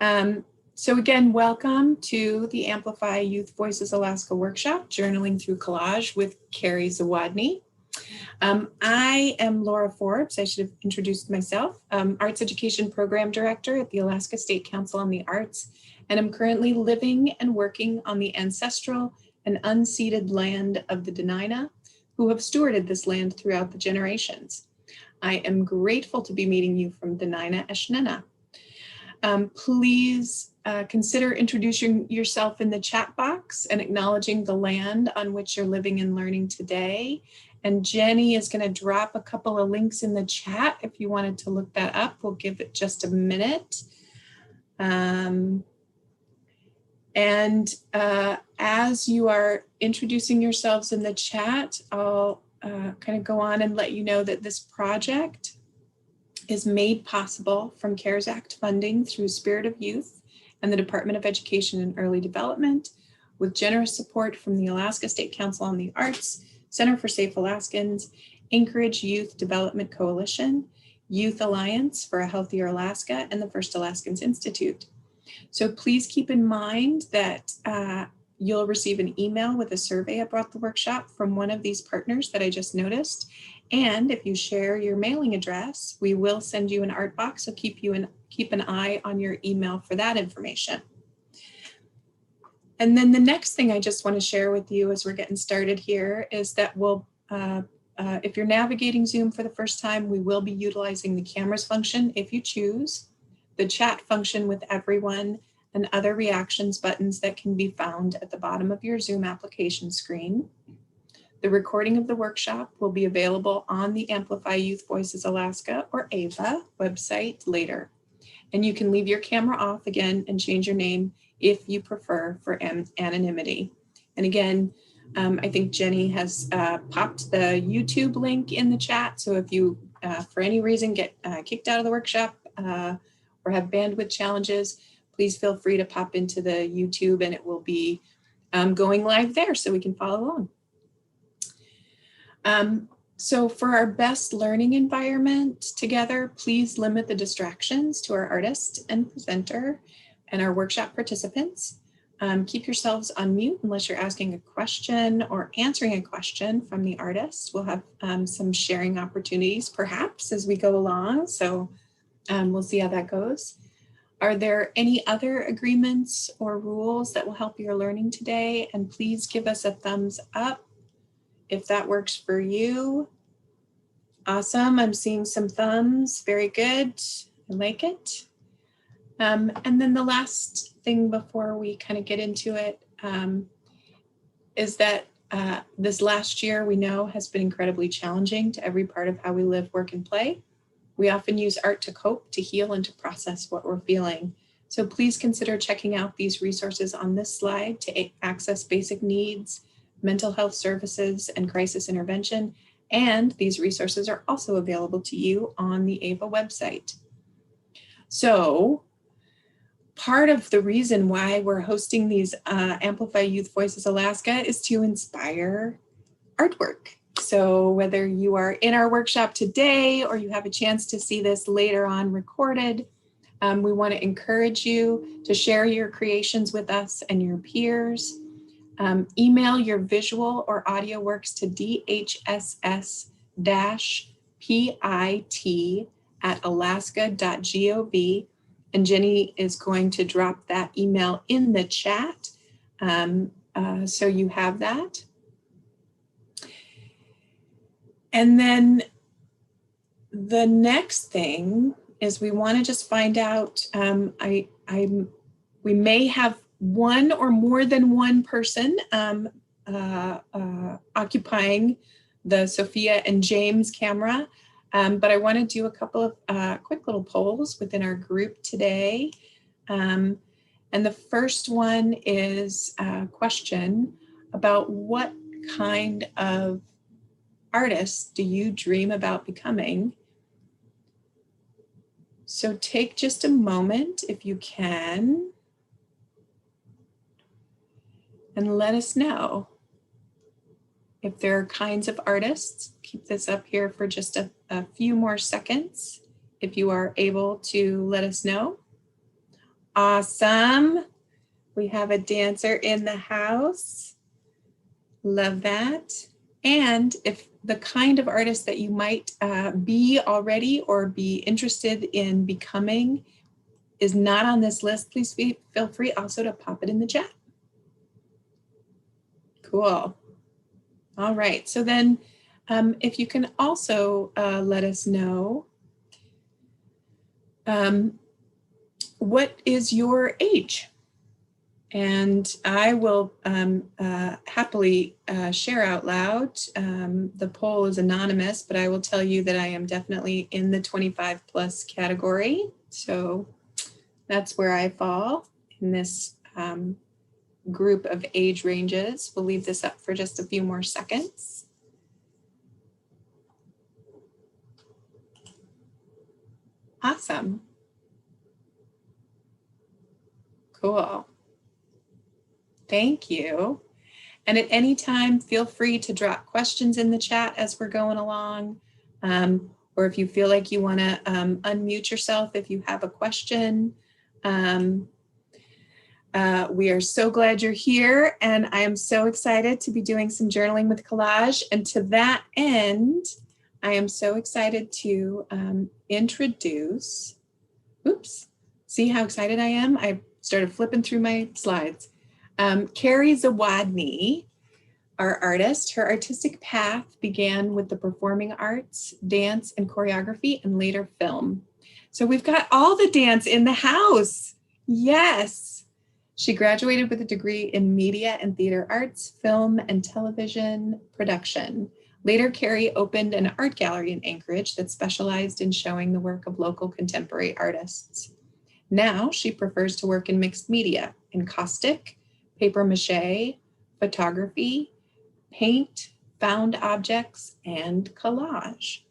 So again, welcome to the Amplify Youth Voices Alaska workshop, Journaling Through Collage with Cari Zawodny. I am Laura Forbes. I should have introduced myself. Arts Education Program Director at the Alaska State Council on the Arts, and I'm currently living and working on the ancestral and unceded land of the Dena'ina, who have stewarded this land throughout the generations. I am grateful to be meeting you from Dena'ina Eshnena. Please consider introducing yourself in the chat box and acknowledging the land on which you're living and learning today. And Jenny is going to drop a couple of links in the chat if you wanted to look that up. We'll give it just a minute. As you are introducing yourselves in the chat, I'll kind of go on and let you know that this project is made possible from CARES Act funding through Spirit of Youth and the Department of Education and Early Development, with generous support from the Alaska State Council on the Arts, Center for Safe Alaskans, Anchorage Youth Development Coalition, Youth Alliance for a Healthier Alaska, and the First Alaskans Institute. So please keep in mind that you'll receive an email with a survey about the workshop from one of these partners that I just noticed. And if you share your mailing address, we will send you an art box, so keep an eye on your email for that information. And then the next thing I just want to share with you as we're getting started here is that if you're navigating Zoom for the first time, we will be utilizing the cameras function if you choose, the chat function with everyone, and other reactions buttons that can be found at the bottom of your Zoom application screen. The recording of the workshop will be available on the Amplify Youth Voices Alaska, or AVA, website later. And you can leave your camera off again and change your name if you prefer for anonymity. And again, I think Jenny has popped the YouTube link in the chat. So if you, for any reason, get kicked out of the workshop or have bandwidth challenges, please feel free to pop into the YouTube and it will be going live there so we can follow along. So for our best learning environment together, please limit the distractions to our artist and presenter and our workshop participants. Keep yourselves on mute unless you're asking a question or answering a question from the artist. We'll have some sharing opportunities perhaps as we go along. So we'll see how that goes. Are there any other agreements or rules that will help your learning today? And please give us a thumbs up if that works for you. Awesome, I'm seeing some thumbs, very good, I like it. And then the last thing before we kind of get into it is that this last year we know has been incredibly challenging to every part of how we live, work, and play. We often use art to cope, to heal, and to process what we're feeling. So please consider checking out these resources on this slide to access basic needs, mental health services, and crisis intervention. And these resources are also available to you on the AVA website. So part of the reason why we're hosting these Amplify Youth Voices Alaska is to inspire artwork. So whether you are in our workshop today or you have a chance to see this later on recorded, we want to encourage you to share your creations with us and your peers. Email your visual or audio works to dhss-pit@alaska.gov. And Jenny is going to drop that email in the chat. So you have that. And then the next thing is we want to just find out, we may have one or more than one person occupying the Sophia and James camera, but I want to do a couple of quick little polls within our group today. And the first one is a question about what kind of artist do you dream about becoming? So take just a moment if you can and let us know if there are kinds of artists. Keep this up here for just a few more seconds if you are able to let us know. Awesome. We have a dancer in the house. Love that. And if the kind of artist that you might be already or be interested in becoming is not on this list, please feel free also to pop it in the chat. Cool. All right. So then if you can also let us know what is your age? And I will happily share out loud. The poll is anonymous, but I will tell you that I am definitely in the 25 plus category. So that's where I fall in this group of age ranges. We'll leave this up for just a few more seconds. Awesome. Cool. Thank you. And at any time, feel free to drop questions in the chat as we're going along. Or if you feel like you want to unmute yourself if you have a question. We are so glad you're here, and I am so excited to be doing some journaling with Collage. And to that end, I am so excited to introduce, oops, see how excited I am? I started flipping through my slides. Cari Zawodny, our artist. Her artistic path began with the performing arts, dance and choreography, and later film. So we've got all the dance in the house. Yes. She graduated with a degree in media and theater arts, film and television production. Later, Cari opened an art gallery in Anchorage that specialized in showing the work of local contemporary artists. Now she prefers to work in mixed media, encaustic, paper mache, photography, paint, found objects, and collage.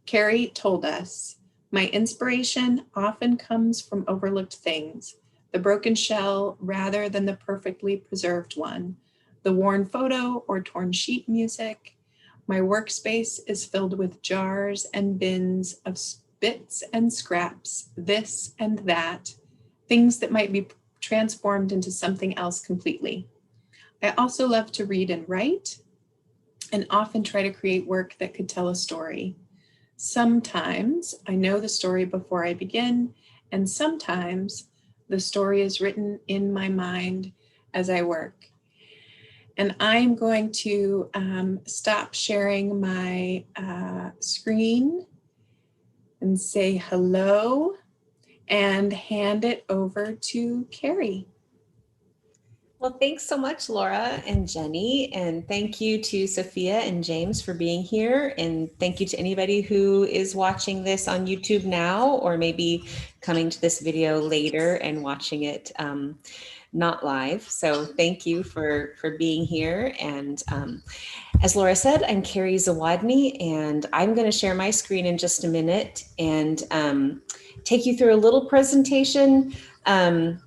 Cari told us, "My inspiration often comes from overlooked things, the broken shell rather than the perfectly preserved one, the worn photo or torn sheet music. My workspace is filled with jars and bins of bits and scraps, this and that, things that might be transformed into something else completely. I also love to read and write, and often try to create work that could tell a story. Sometimes I know the story before I begin, and sometimes the story is written in my mind as I work." And I'm going to stop sharing my screen and say hello and hand it over to Cari. Well, thanks so much, Laura and Jenny, and thank you to Sophia and James for being here, and thank you to anybody who is watching this on YouTube now, or maybe coming to this video later and watching it not live. So thank you for being here. And as Laura said, I'm Cari Zawodny, and I'm going to share my screen in just a minute and take you through a little presentation, and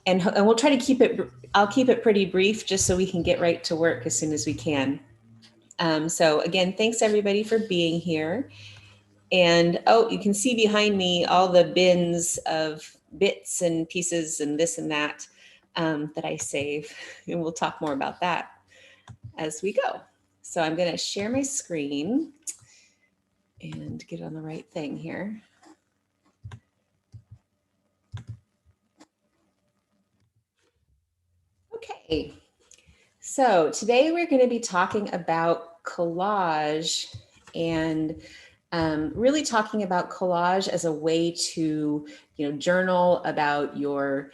we'll try to keep it, I'll keep it pretty brief just so we can get right to work as soon as we can. So again, thanks everybody for being here. And oh, you can see behind me all the bins of bits and pieces and this and that that I save, and we'll talk more about that as we go. So I'm going to share my screen and get on the right thing here. Okay, so today we're going to be talking about collage, and really talking about collage as a way to, journal about your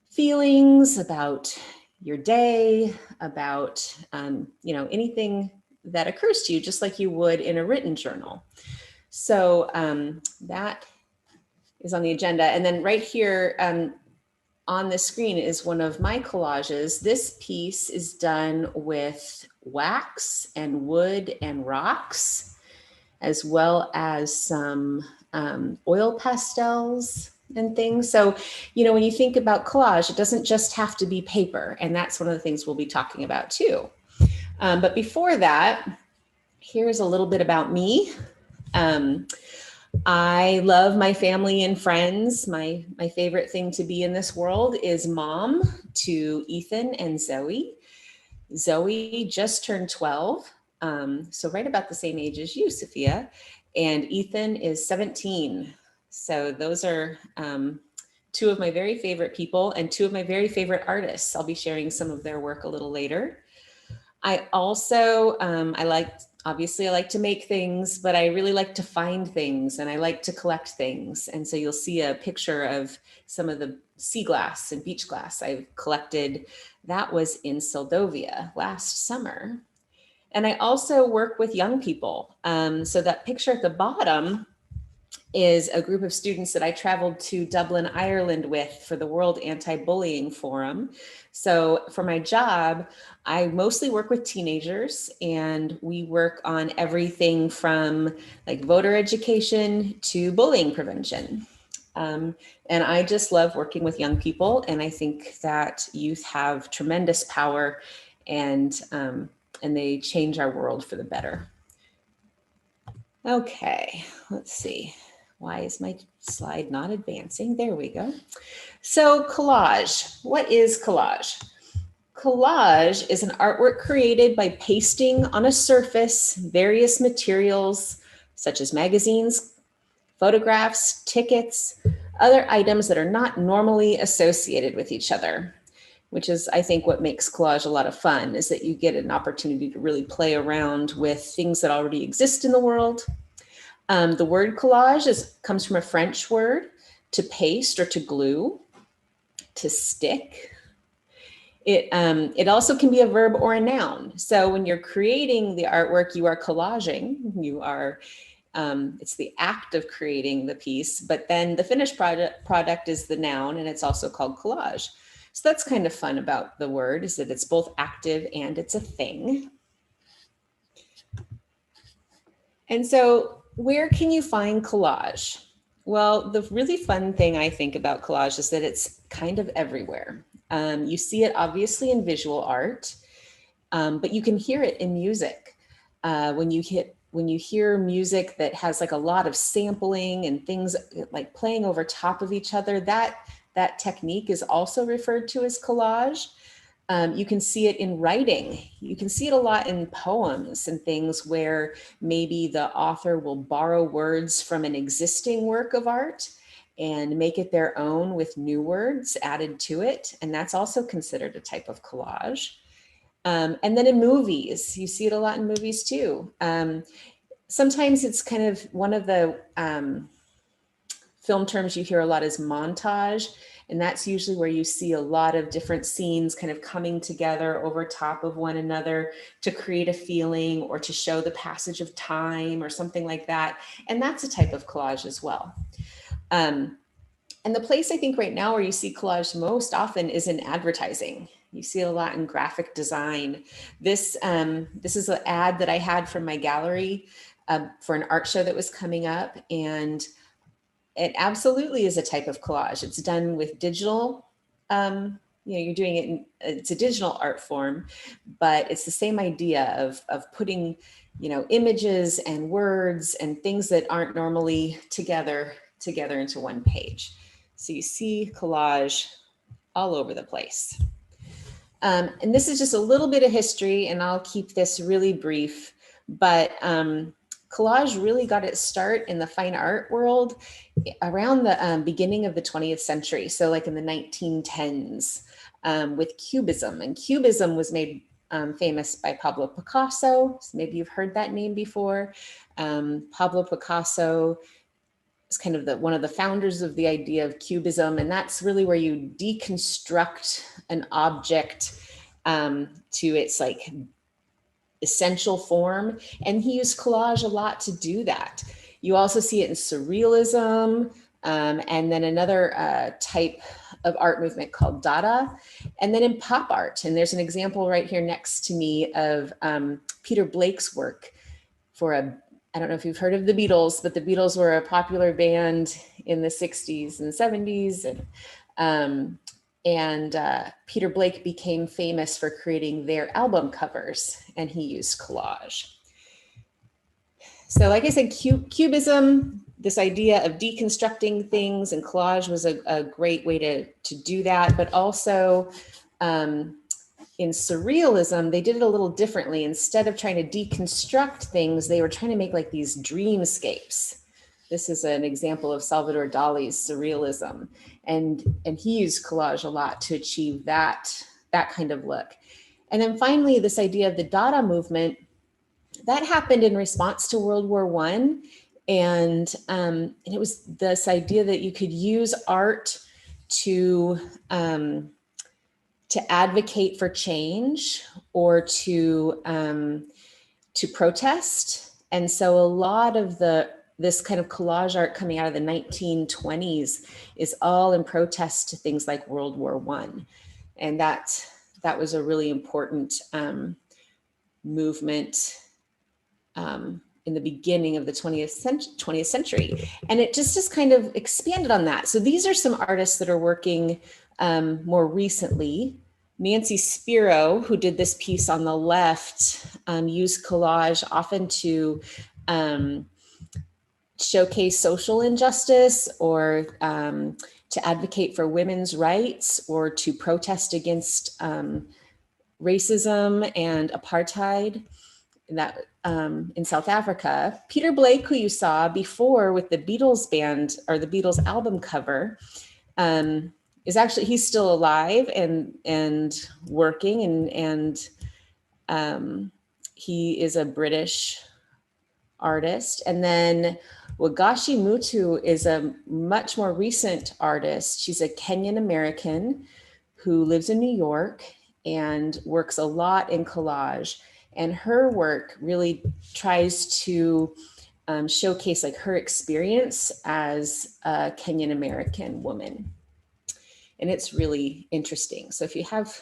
feelings, about your day, about, anything that occurs to you, just like you would in a written journal. So that is on the agenda. And then right here on the screen is one of my collages. This piece is done with wax and wood and rocks, as well as some oil pastels and things. So, when you think about collage, it doesn't just have to be paper. And that's one of the things we'll be talking about too. But before that, here's a little bit about me. I love my family and friends. My favorite thing to be in this world is mom to Ethan and Zoe. Zoe just turned 12, so right about the same age as you, Sophia, and Ethan is 17. So those are two of my very favorite people and two of my very favorite artists. I'll be sharing some of their work a little later. I also, obviously I like to make things, but I really like to find things and I like to collect things. And so you'll see a picture of some of the sea glass and beach glass I've collected. That was in Seldovia last summer. And I also work with young people. So that picture at the bottom is a group of students that I traveled to Dublin, Ireland with for the World Anti-Bullying Forum. So for my job, I mostly work with teenagers and we work on everything from like voter education to bullying prevention. And I just love working with young people. And I think that youth have tremendous power and they change our world for the better. Okay, let's see. Why is my slide not advancing? There we go. So collage, what is collage? Collage is an artwork created by pasting on a surface various materials such as magazines, photographs, tickets, other items that are not normally associated with each other, which is, I think, what makes collage a lot of fun, is that you get an opportunity to really play around with things that already exist in the world. The word collage comes from a French word, to paste or to glue, to stick. It also can be a verb or a noun. So when you're creating the artwork, you are collaging. You are, it's the act of creating the piece, but then the finished product is the noun, and it's also called collage. So that's kind of fun about the word, is that it's both active and it's a thing. And so where can you find collage? Well, the really fun thing I think about collage is that it's kind of everywhere. You see it obviously in visual art, but you can hear it in music. When you hear music that has like a lot of sampling and things like playing over top of each other, that technique is also referred to as collage. You can see it in writing. You can see it a lot in poems and things where maybe the author will borrow words from an existing work of art and make it their own with new words added to it. And that's also considered a type of collage. And then in movies, you see it a lot in movies too. Sometimes it's kind of one of the film terms you hear a lot is montage. And that's usually where you see a lot of different scenes kind of coming together over top of one another to create a feeling or to show the passage of time or something like that. And that's a type of collage as well. And the place I think right now where you see collage most often is in advertising. You see it a lot in graphic design. This is an ad that I had from my gallery for an art show that was coming up, and it absolutely is a type of collage. It's done with digital, you're doing it it's a digital art form, but it's the same idea of putting, images and words and things that aren't normally together into one page. So you see collage all over the place. And this is just a little bit of history, and I'll keep this really brief, but collage really got its start in the fine art world around the beginning of the 20th century. So like in the 1910s with Cubism. And Cubism was made famous by Pablo Picasso. So maybe you've heard that name before. Pablo Picasso is kind of one of the founders of the idea of Cubism. And that's really where you deconstruct an object to its like essential form. And he used collage a lot to do that. You also see it in surrealism, and then another type of art movement called Dada, and then in pop art. And there's an example right here next to me of Peter Blake's work for I don't know if you've heard of the Beatles, but the Beatles were a popular band in the 60s and 70s. And Peter Blake became famous for creating their album covers, and he used collage. So like I said, Cubism, this idea of deconstructing things, and collage was a great way to do that. But also in surrealism, they did it a little differently. Instead of trying to deconstruct things, they were trying to make like these dreamscapes. This is an example of Salvador Dali's surrealism. And he used collage a lot to achieve that kind of look. And then finally, this idea of the Dada movement, that happened in response to World War I. And it was this idea that you could use art to advocate for change or to protest. And so a lot of this kind of collage art coming out of the 1920s is all in protest to things like World War I. And that was a really important movement in the beginning of the 20th century. And it just kind of expanded on that. So these are some artists that are working more recently. Nancy Spiro, who did this piece on the left, used collage often to showcase social injustice, or to advocate for women's rights, or to protest against racism and apartheid in South Africa. Peter Blake, who you saw before with the Beatles band, or the Beatles album cover, is actually, he's still alive and working, and he is a British artist. And then Wagashi Mutu is a much more recent artist. She's a Kenyan American who lives in New York and works a lot in collage. And her work really tries to showcase like her experience as a Kenyan American woman. And it's really interesting. So if you have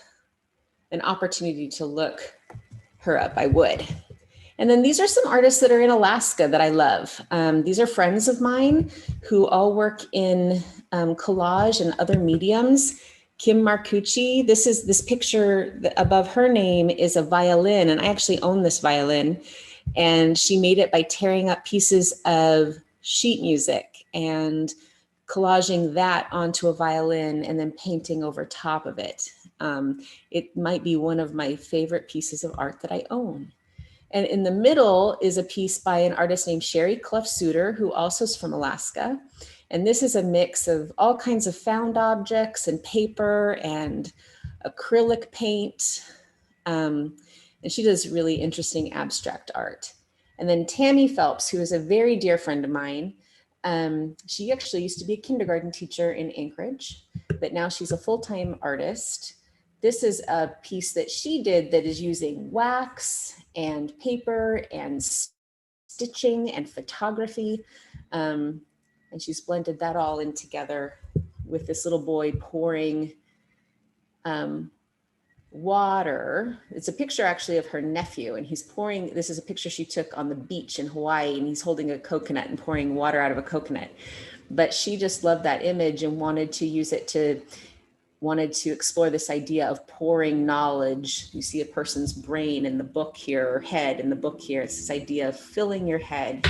an opportunity to look her up, I would. And then these are some artists that are in Alaska that I love. These are friends of mine who all work in collage and other mediums. Kim Marcucci, this picture above her name is a violin, and I actually own this violin. And she made it by tearing up pieces of sheet music and collaging that onto a violin and then painting over top of it. It might be one of my favorite pieces of art that I own. And in the middle is a piece by an artist named Sherry Clough Suter, who also is from Alaska. And this is a mix of all kinds of found objects and paper and acrylic paint. And she does really interesting abstract art. And then Tammy Phelps, who is a very dear friend of mine. She actually used to be a kindergarten teacher in Anchorage, but now she's a full-time artist. This is a piece that she did that is using wax and paper and stitching and photography. And she's blended that all in together with this little boy pouring water. It's a picture actually of her nephew, and he's pouring, this is a picture she took on the beach in Hawaii, and he's holding a coconut and pouring water out of a coconut. But she just loved that image and wanted to use it wanted to explore this idea of pouring knowledge. You see a person's brain in the book here, or head in the book here. It's this idea of filling your head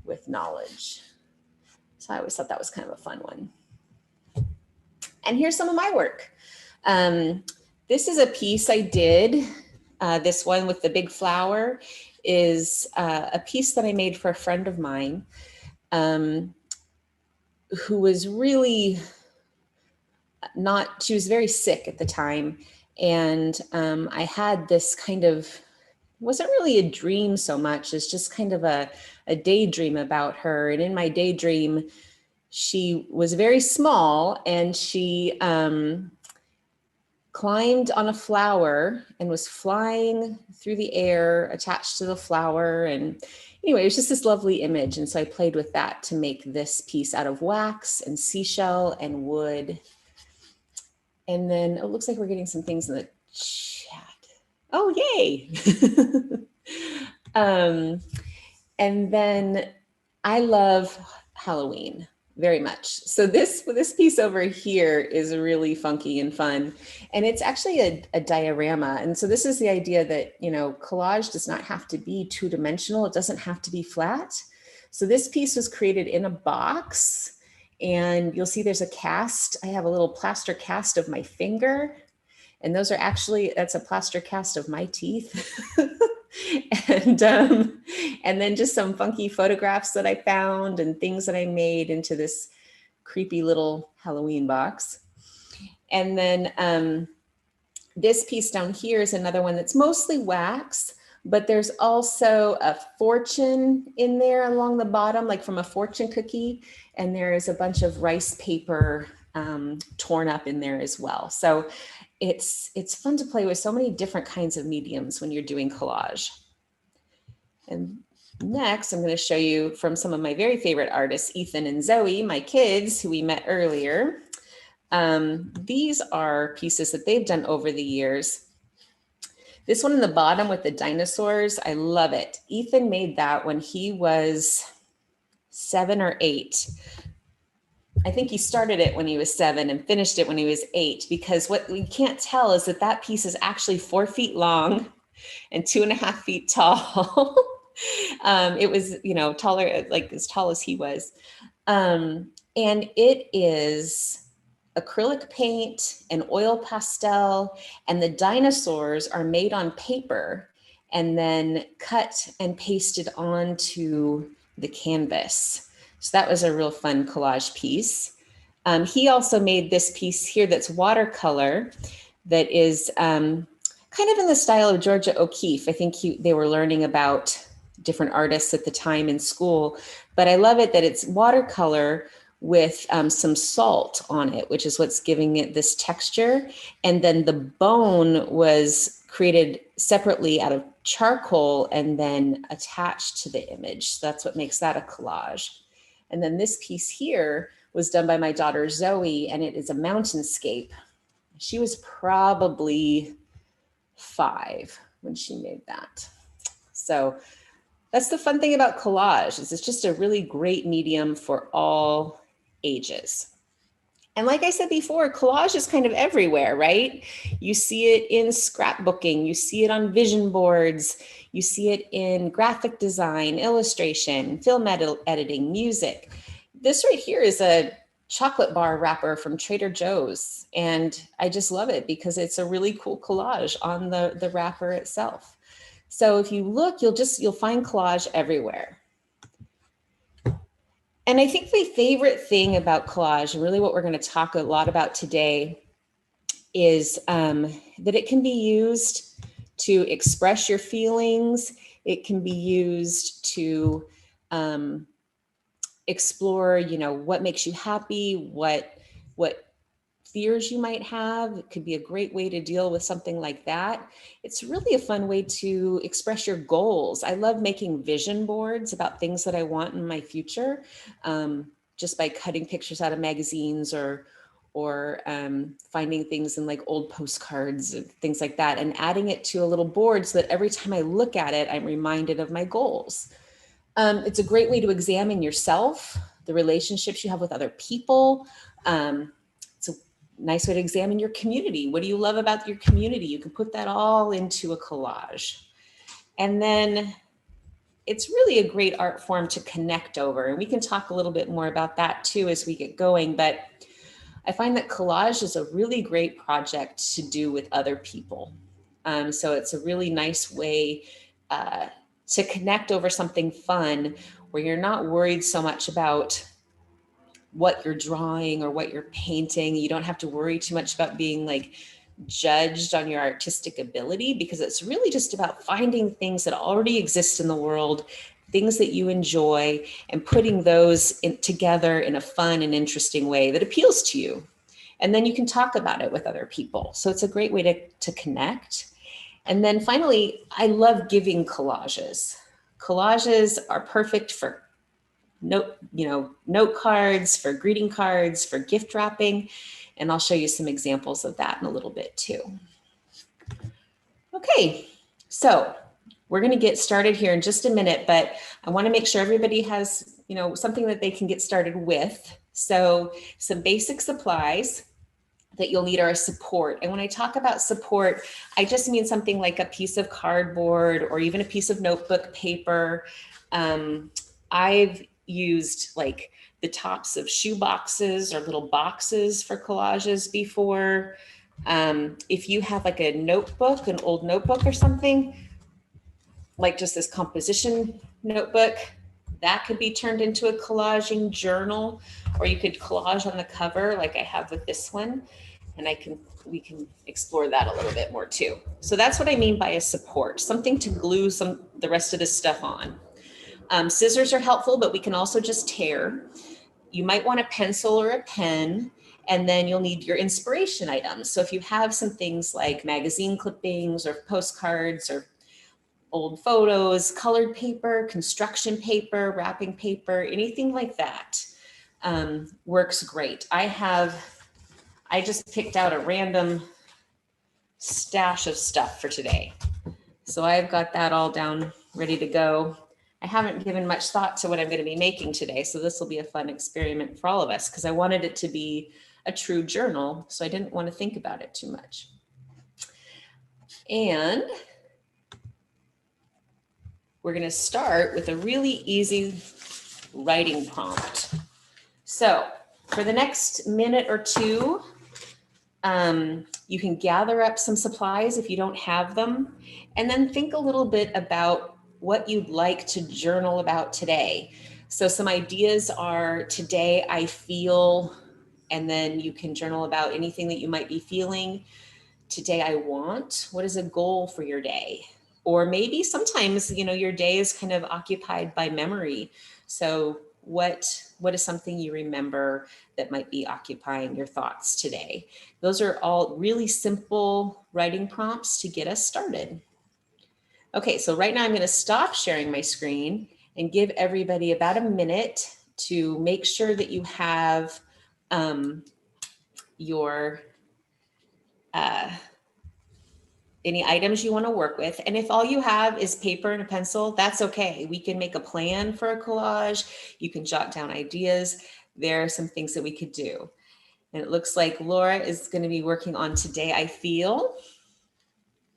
with knowledge. So I always thought that was kind of a fun one. And here's some of my work. This is a piece I did. This one with the big flower is a piece that I made for a friend of mine who was really she was very sick at the time. And I had this kind of, wasn't really a dream so much, it's just kind of a daydream about her. And in my daydream, she was very small, and she climbed on a flower and was flying through the air attached to the flower. And anyway, it was just this lovely image. And so I played with that to make this piece out of wax and seashell and wood. And then it looks like we're getting some things in the chat. Oh, yay. And then I love Halloween very much. So this piece over here is really funky and fun. And it's actually a diorama. And so this is the idea that, collage does not have to be two-dimensional. It doesn't have to be flat. So this piece was created in a box, and you'll see there's a cast. I have a little plaster cast of my finger, and those are actually, that's a plaster cast of my teeth. and then just some funky photographs that I found and things that I made into this creepy little Halloween box. And then this piece down here is another one that's mostly wax, but there's also a fortune in there along the bottom, like from a fortune cookie. And there is a bunch of rice paper torn up in there as well. So it's fun to play with so many different kinds of mediums when you're doing collage. And next, I'm going to show you from some of my very favorite artists, Ethan and Zoe, my kids, who we met earlier. These are pieces that they've done over the years. This one in the bottom with the dinosaurs, I love it. Ethan made that when he was 7 or 8. I think he started it when he was 7 and finished it when he was 8, because what we can't tell is that that piece is actually 4 feet long and 2.5 feet tall. It was, you know, taller, like as tall as he was. And it is acrylic paint and oil pastel, and the dinosaurs are made on paper and then cut and pasted onto the canvas. So that was a real fun collage piece. He also made this piece here that's watercolor that is kind of in the style of Georgia O'Keeffe. I think they were learning about different artists at the time in school, but I love it that it's watercolor with some salt on it, which is what's giving it this texture. And then the bone was created separately out of charcoal and then attached to the image. So that's what makes that a collage. And then this piece here was done by my daughter Zoe, and it is a mountainscape. She was probably 5 when she made that. So that's the fun thing about collage, is it's just a really great medium for all ages. And like I said before, collage is kind of everywhere, right? You see it in scrapbooking, you see it on vision boards, you see it in graphic design, illustration, film editing, music. This right here is a chocolate bar wrapper from Trader Joe's, and I just love it because it's a really cool collage on the wrapper itself. So if you look, you'll find collage everywhere. And I think my favorite thing about collage, and really what we're going to talk a lot about today, is that it can be used to express your feelings. It can be used to explore, you know, what makes you happy, what fears you might have. It could be a great way to deal with something like that. It's really a fun way to express your goals. I love making vision boards about things that I want in my future, just by cutting pictures out of magazines or finding things in like old postcards, things like that, and adding it to a little board so that every time I look at it, I'm reminded of my goals. It's a great way to examine yourself, the relationships you have with other people. It's a nice way to examine your community. What do you love about your community? You can put that all into a collage. And then it's really a great art form to connect over. And we can talk a little bit more about that too as we get going. But I find that collage is a really great project to do with other people. So it's a really nice way to connect over something fun where you're not worried so much about what you're drawing or what you're painting. You don't have to worry too much about being like judged on your artistic ability, because it's really just about finding things that already exist in the world, things that you enjoy, and putting those together in a fun and interesting way that appeals to you. And then you can talk about it with other people. So it's a great way to connect. And then finally, I love giving collages. Collages are perfect for note cards, for greeting cards, for gift wrapping. And I'll show you some examples of that in a little bit too. Okay, so we're going to get started here in just a minute, but I want to make sure everybody has, something that they can get started with. So some basic supplies that you'll need are support. And when I talk about support, I just mean something like a piece of cardboard or even a piece of notebook paper, I've used like the tops of shoe boxes or little boxes for collages before. If you have like a notebook, an old notebook or something, like just this composition notebook, that could be turned into a collaging journal, or you could collage on the cover like I have with this one. And we can explore that a little bit more too. So that's what I mean by a support, something to glue the rest of this stuff on. Scissors are helpful, but we can also just tear. You might want a pencil or a pen, and then you'll need your inspiration items. So if you have some things like magazine clippings or postcards or old photos, colored paper, construction paper, wrapping paper, anything like that works great. I just picked out a random stash of stuff for today. So I've got that all down, ready to go. I haven't given much thought to what I'm going to be making today. So this will be a fun experiment for all of us because I wanted it to be a true journal. So I didn't want to think about it too much. And we're going to start with a really easy writing prompt. So for the next minute or two, you can gather up some supplies if you don't have them, and then think a little bit about what you'd like to journal about today. So some ideas are today I feel, and then you can journal about anything that you might be feeling. Today I want, what is a goal for your day? Or maybe sometimes, your day is kind of occupied by memory. So what is something you remember that might be occupying your thoughts today? Those are all really simple writing prompts to get us started. Okay, so right now I'm going to stop sharing my screen and give everybody about a minute to make sure that you have your any items you want to work with. And if all you have is paper and a pencil, that's okay. We can make a plan for a collage. You can jot down ideas. There are some things that we could do. And it looks like Laura is going to be working on Today I Feel,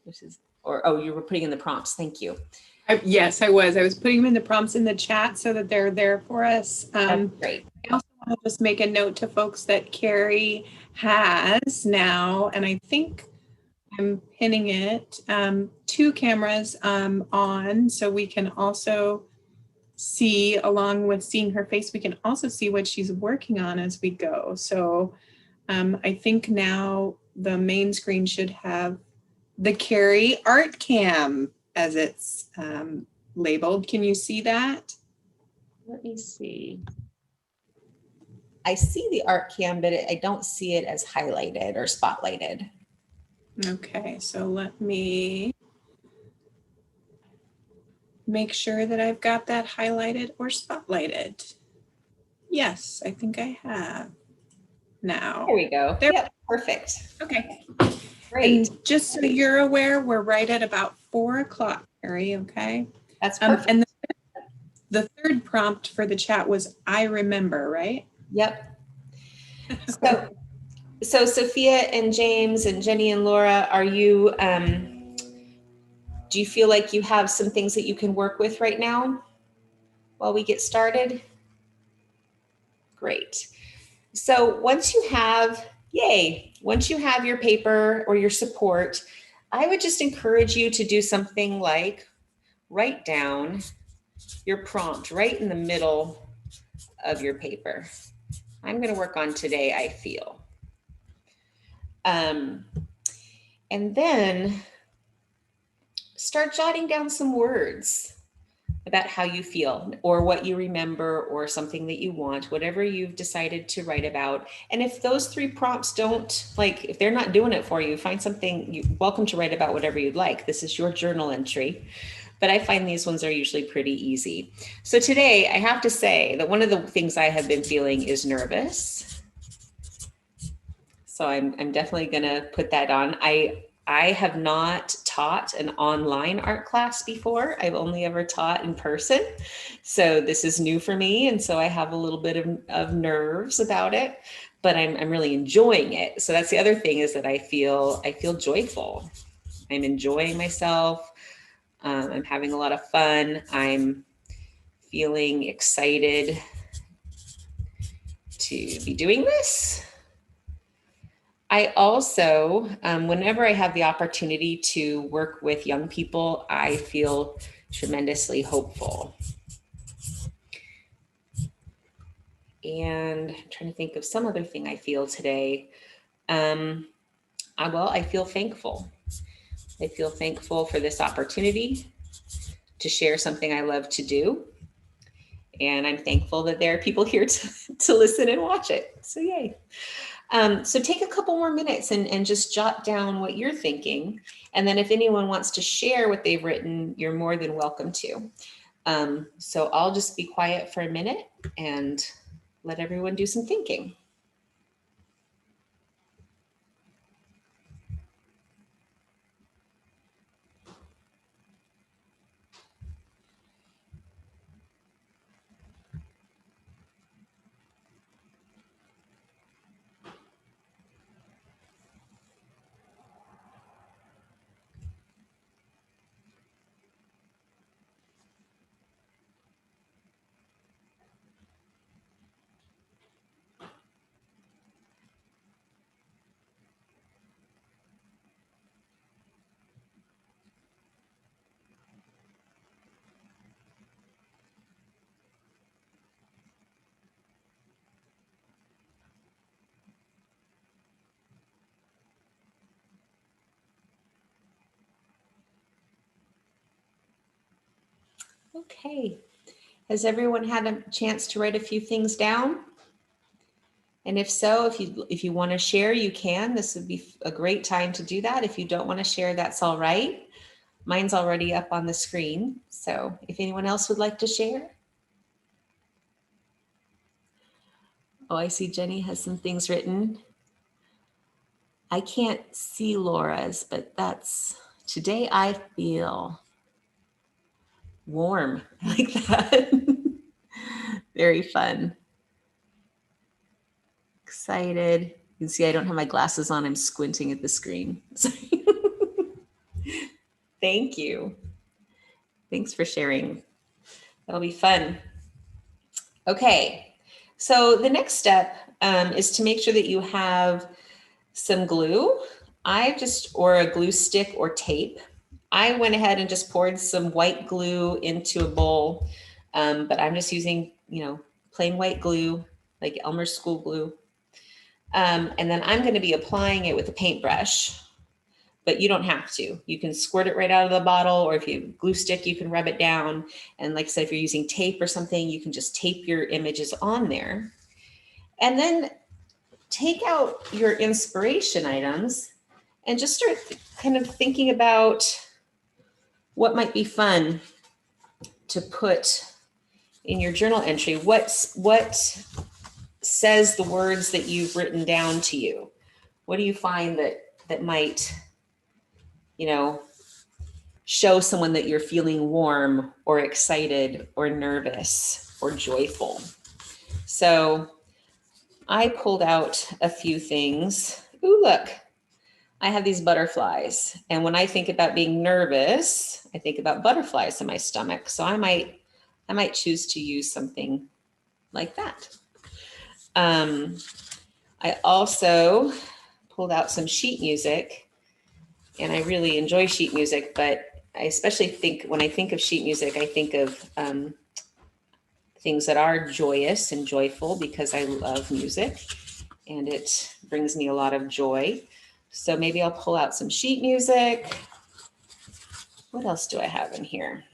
which is, you were putting in the prompts. Thank you. Yes, I was. I was putting them in the prompts in the chat so that they're there for us. That's great. I also want to just make a note to folks that Cari has now, and I think I'm pinning it, 2 cameras on, so we can also see, along with seeing her face, we can also see what she's working on as we go. So I think now the main screen should have the Cari Art Cam as it's labeled. Can you see that? Let me see. I see the art cam, but I don't see it as highlighted or spotlighted. Okay, so let me make sure that I've got that highlighted or spotlighted. Yes, I think I have now. There we go. There. Yep, perfect. Okay. Great. And just so you're aware, we're right at about 4 o'clock, Cari, okay? That's perfect. And the third prompt for the chat was, I remember, right? Yep. So Sophia and James and Jenny and Laura, are you, do you feel like you have some things that you can work with right now while we get started? Great. So once you have your paper or your support, I would just encourage you to do something like write down your prompt right in the middle of your paper. I'm going to work on Today I Feel. And then start jotting down some words about how you feel or what you remember or something that you want, whatever you've decided to write about. And if those 3 prompts if they're not doing it for you, find something. You're welcome to write about whatever you'd like. This is your journal entry. But I find these ones are usually pretty easy. So today I have to say that one of the things I have been feeling is nervous. So I'm definitely gonna put that on. I have not taught an online art class before. I've only ever taught in person. So this is new for me. And so I have a little bit of nerves about it, but I'm really enjoying it. So that's the other thing, is that I feel joyful. I'm enjoying myself. I'm having a lot of fun. I'm feeling excited to be doing this. I also, whenever I have the opportunity to work with young people, I feel tremendously hopeful. And I'm trying to think of some other thing I feel today. I feel thankful. I feel thankful for this opportunity to share something I love to do. And I'm thankful that there are people here to listen and watch it. So yay. So take a couple more minutes and just jot down what you're thinking. And then if anyone wants to share what they've written, you're more than welcome to. So I'll just be quiet for a minute and let everyone do some thinking. Okay. Has everyone had a chance to write a few things down? And if so, if you want to share, you can. This would be a great time to do that. If you don't want to share, that's all right. Mine's already up on the screen. So if anyone else would like to share. Oh, I see Jenny has some things written. I can't see Laura's, but that's, today I feel warm. I like that. Very fun. Excited. You can see I don't have my glasses on. I'm squinting at the screen. Thank you. Thanks for sharing. That'll be fun. Okay, so the next step is to make sure that you have some glue. Or a glue stick or tape. I went ahead and just poured some white glue into a bowl, but I'm just using, plain white glue, like Elmer's school glue. And then I'm going to be applying it with a paintbrush, but you don't have to. You can squirt it right out of the bottle, or if you glue stick, you can rub it down. And like I said, if you're using tape or something, you can just tape your images on there. And then take out your inspiration items and just start kind of thinking about what might be fun to put in your journal entry. What says the words that you've written down to you? What do you find that might, show someone that you're feeling warm or excited or nervous or joyful? So I pulled out a few things. Ooh, look, I have these butterflies. And when I think about being nervous, I think about butterflies in my stomach. So I might choose to use something like that. I also pulled out some sheet music, and I really enjoy sheet music, but I especially when I think of sheet music, I think of things that are joyous and joyful, because I love music and it brings me a lot of joy. So maybe I'll pull out some sheet music. What else do I have in here?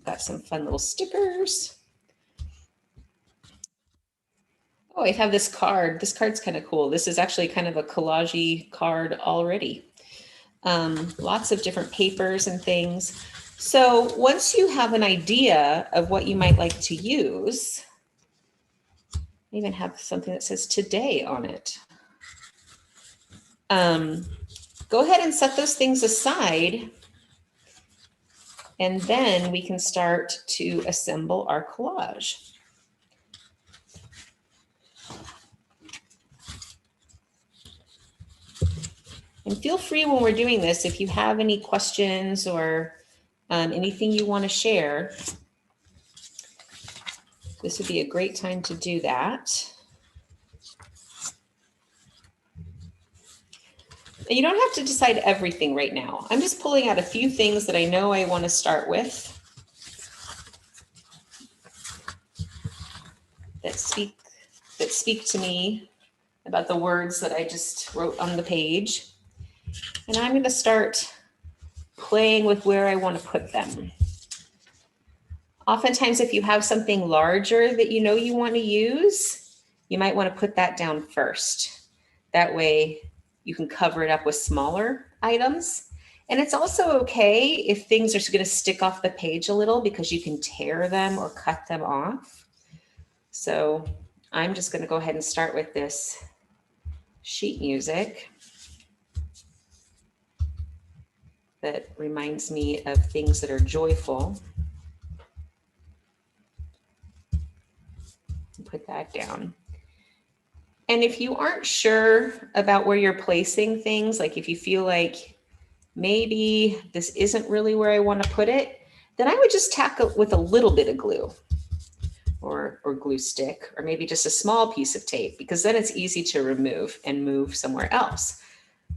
Got some fun little stickers. Oh, I have this card. This card's kind of cool. This is actually kind of a collage card already. Lots of different papers and things. So once you have an idea of what you might like to use, I even have something that says today on it. Go ahead and set those things aside, and then we can start to assemble our collage. And feel free when we're doing this, if you have any questions or Anything you want to share, this would be a great time to do that. And you don't have to decide everything right now. I'm just pulling out a few things that I know I want to start with that speak to me about the words that I just wrote on the page. And I'm going to start playing with where I want to put them. Oftentimes, if you have something larger that you know you want to use, you might want to put that down first. That way you can cover it up with smaller items. And it's also okay if things are going to stick off the page a little, because you can tear them or cut them off. So I'm just going to go ahead and start with this sheet music that reminds me of things that are joyful. Put that down. And if you aren't sure about where you're placing things, like if you feel like maybe this isn't really where I want to put it, then I would just tack it with a little bit of glue or glue stick, or maybe just a small piece of tape, because then it's easy to remove and move somewhere else.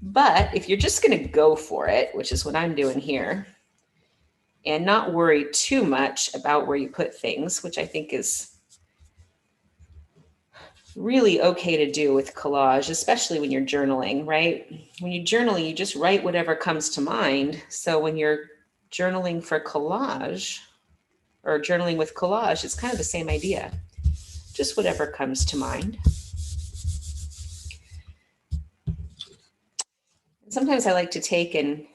But if you're just going to go for it, which is what I'm doing here, and not worry too much about where you put things, which I think is really okay to do with collage, especially when you're journaling, right? When you journal, you just write whatever comes to mind. So when you're journaling for collage or journaling with collage, it's kind of the same idea. Just whatever comes to mind. Sometimes I like to take and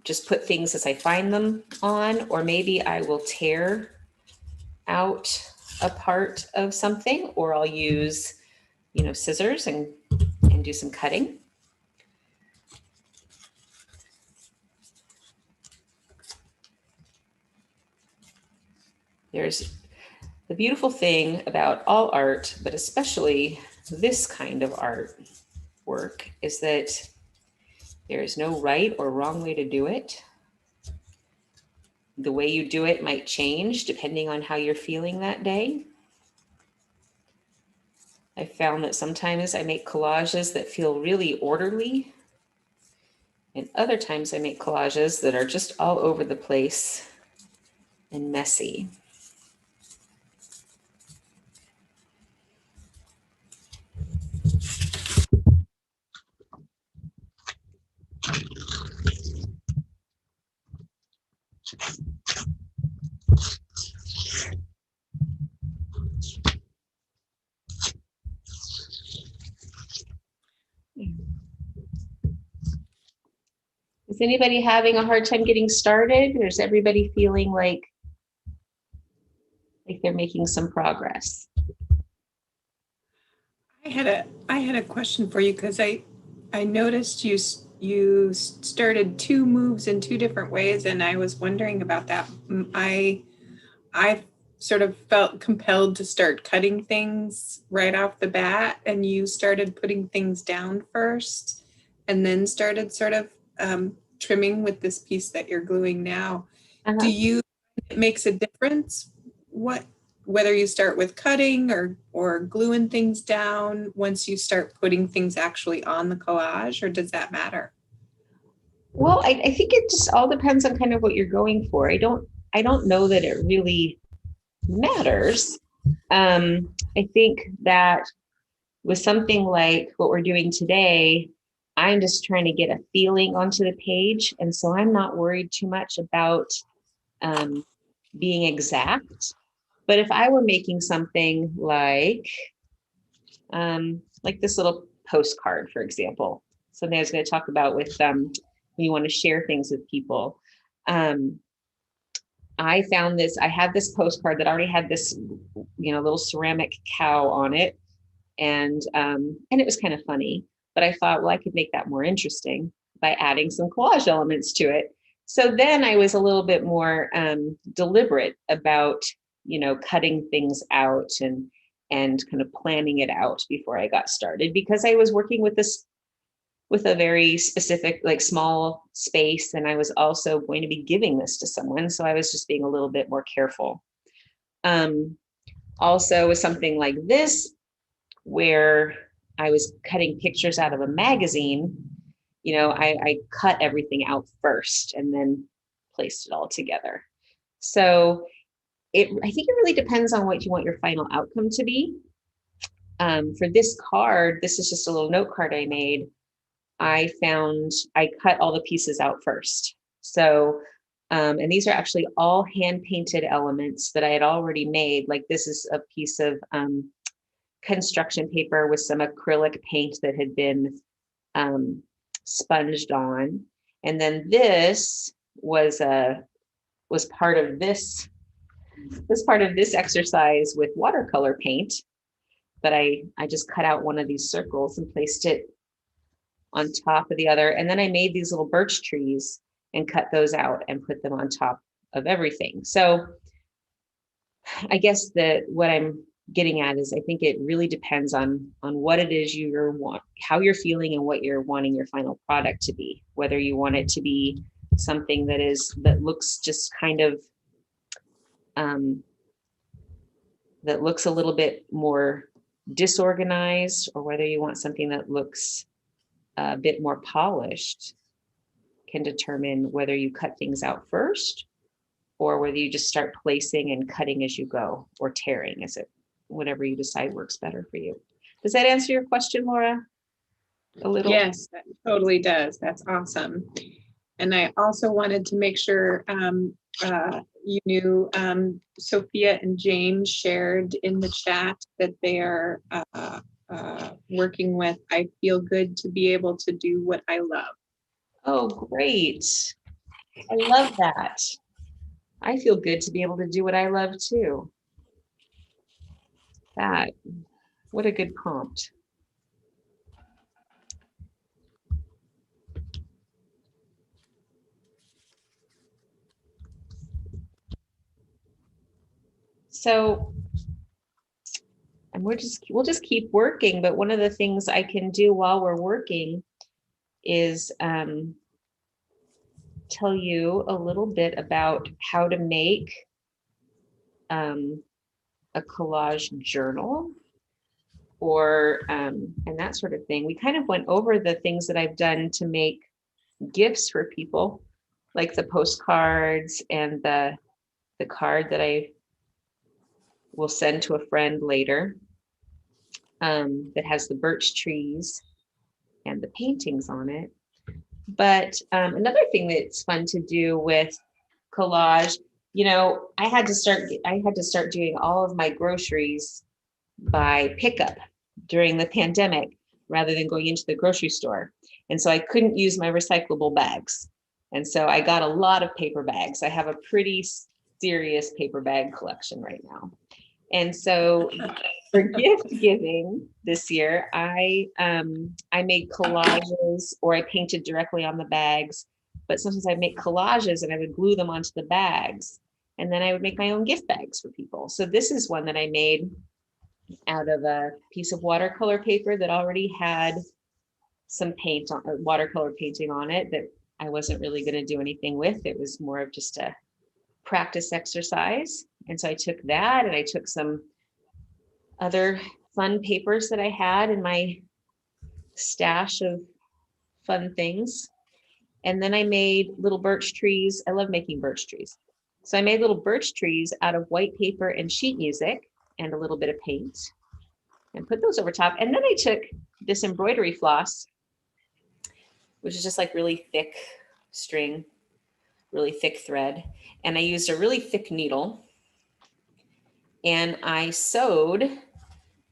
just put things as I find them on, or maybe I will tear out a part of something, or I'll use, scissors and do some cutting. There's the beautiful thing about all art, but especially this kind of art work, is that there is no right or wrong way to do it. The way you do it might change depending on how you're feeling that day. I found that sometimes I make collages that feel really orderly, and other times I make collages that are just all over the place and messy. Is anybody having a hard time getting started, or is everybody feeling like they're making some progress? I had a question for you, because I noticed you started two moves in two different ways, and I was wondering about that. I sort of felt compelled to start cutting things right off the bat, and you started putting things down first, and then started sort of trimming with this piece that you're gluing now. Do you? It makes a difference whether you start with cutting or gluing things down once you start putting things actually on the collage, or does that matter? Well, I think it just all depends on kind of what you're going for. I don't know that it really matters. I think that with something like what we're doing today, I'm just trying to get a feeling onto the page. And so I'm not worried too much about being exact. But if I were making something like this little postcard, for example, something I was going to talk about with when you want to share things with people. I found this, I had this postcard that already had this, little ceramic cow on it. And it was kind of funny, but I thought, well, I could make that more interesting by adding some collage elements to it. So then I was a little bit more deliberate about, cutting things out and kind of planning it out before I got started, because I was working with this with a very specific, like small space. And I was also going to be giving this to someone. So I was just being a little bit more careful. Also with something like this, where I was cutting pictures out of a magazine, you know, I cut everything out first and then placed it all together. So I think it really depends on what you want your final outcome to be. For this card, this is just a little note card I made. I cut all the pieces out first. So, and these are actually all hand painted elements that I had already made. Like this is a piece of construction paper with some acrylic paint that had been sponged on. And then this was part of this exercise with watercolor paint. But I just cut out one of these circles and placed it on top of the other. And then I made these little birch trees and cut those out and put them on top of everything. So I guess that what I'm getting at is I think it really depends on what it is how you're feeling and what you're wanting your final product to be, whether you want it to be something that looks just kind of, that looks a little bit more disorganized, or whether you want something that looks a bit more polished, can determine whether you cut things out first or whether you just start placing and cutting as you go, or tearing whatever you decide works better for you. Does that answer your question, Laura? A little? Yes, that totally does. That's awesome. And I also wanted to make sure you knew Sophia and James shared in the chat that they are working with I Feel Good to Be Able to Do What I Love. Oh, great. I love that. I feel good to be able to do what I love too. What a good prompt. So, and we'll just keep working, but one of the things I can do while we're working is tell you a little bit about how to make a collage journal, or and that sort of thing. We kind of went over the things that I've done to make gifts for people, like the postcards and the card that I will send to a friend later, that has the birch trees and the paintings on it. But another thing that's fun to do with collage, you know, I had to start doing all of my groceries by pickup during the pandemic rather than going into the grocery store. And so I couldn't use my recyclable bags. And so I got a lot of paper bags. I have a pretty serious paper bag collection right now. And so for gift giving this year, I made collages, or I painted directly on the bags, but sometimes I make collages and I would glue them onto the bags, and then I would make my own gift bags for people. So this is one that I made out of a piece of watercolor paper that already had some paint on, watercolor painting on it, that I wasn't really going to do anything with. It was more of just a practice exercise. And so I took that, and I took some other fun papers that I had in my stash of fun things. And then I made little birch trees. I love making birch trees. So I made little birch trees out of white paper and sheet music and a little bit of paint, and put those over top. And then I took this embroidery floss, which is just like really thick string, really thick thread. And I used a really thick needle, and I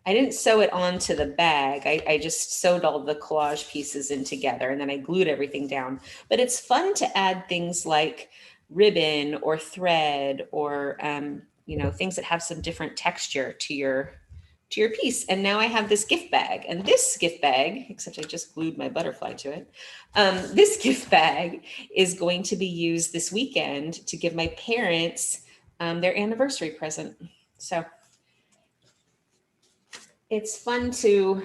didn't sew it onto the bag. I just sewed all the collage pieces in together, and then I glued everything down. But it's fun to add things like ribbon or thread, or things that have some different texture to your piece. And now I have this gift bag, and this gift bag, except I just glued my butterfly to it. This gift bag is going to be used this weekend to give my parents their anniversary present. So it's fun to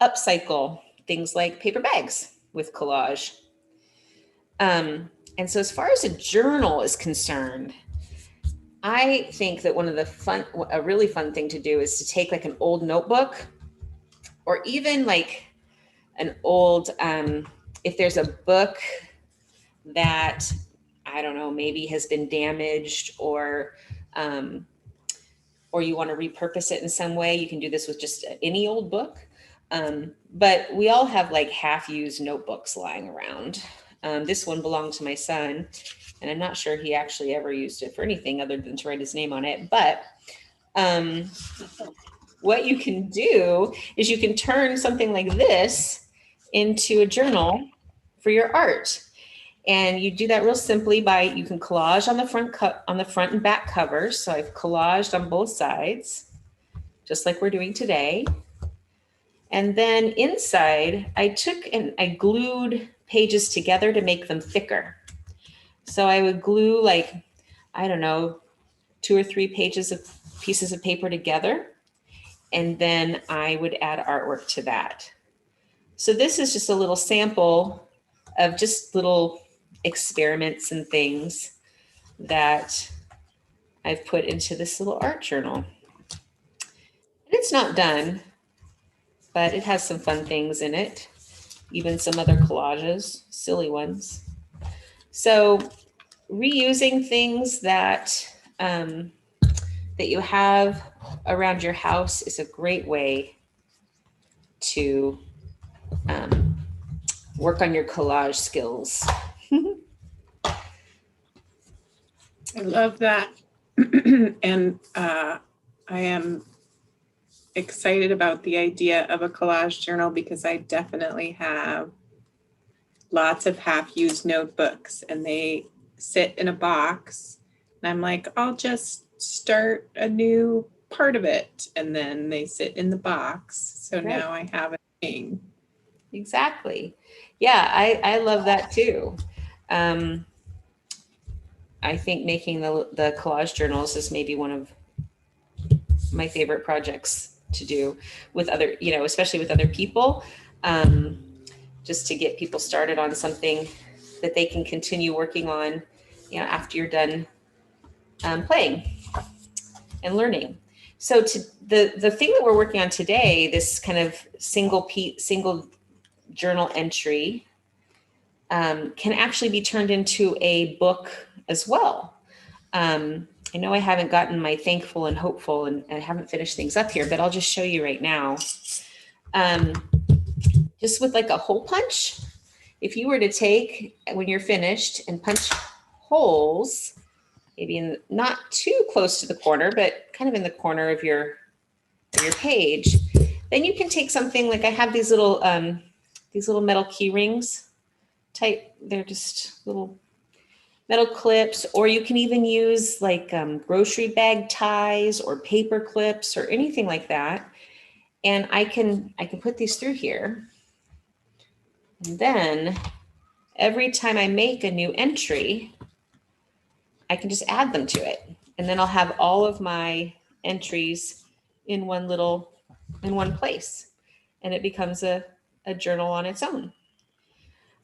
upcycle things like paper bags with collage. And so as far as a journal is concerned, I think that a really fun thing to do is to take like an old notebook, or even like an old, if there's a book that, I don't know, maybe has been damaged, or you want to repurpose it in some way, you can do this with just any old book. But we all have like half-used notebooks lying around. This one belonged to my son, and I'm not sure he actually ever used it for anything other than to write his name on it. But what you can do is you can turn something like this into a journal for your art. And you do that real simply by, you can collage on the front and back covers. So I've collaged on both sides, just like we're doing today. And then inside, I took and I glued pages together to make them thicker. So I would glue like, I don't know, 2 or 3 pieces of paper together. And then I would add artwork to that. So this is just a little sample of just little experiments and things that I've put into this little art journal. And it's not done, but it has some fun things in it, even some other collages, silly ones. So reusing things that that you have around your house is a great way to work on your collage skills. I love that. And I am excited about the idea of a collage journal, because I definitely have lots of half-used notebooks, and they sit in a box, and I'm like, I'll just start a new part of it, and then they sit in the box. So Right. Now I have a thing. Exactly. Yeah, I love that too. I think making the collage journals is maybe one of my favorite projects to do with other, especially with other people, just to get people started on something that they can continue working on, after you're done playing and learning. So the thing that we're working on today, this kind of single journal entry, can actually be turned into a book as well. I know I haven't gotten my thankful and hopeful, and I haven't finished things up here, but I'll just show you right now. Just with like a hole punch, if you were to take, when you're finished, and punch holes, maybe not too close to the corner, but kind of in the corner of your page, then you can take something like, I have these little metal key rings type. They're just little metal clips, or you can even use like grocery bag ties or paper clips or anything like that. And I can put these through here. And then every time I make a new entry, I can just add them to it. And then I'll have all of my entries in one place. And it becomes a journal on its own.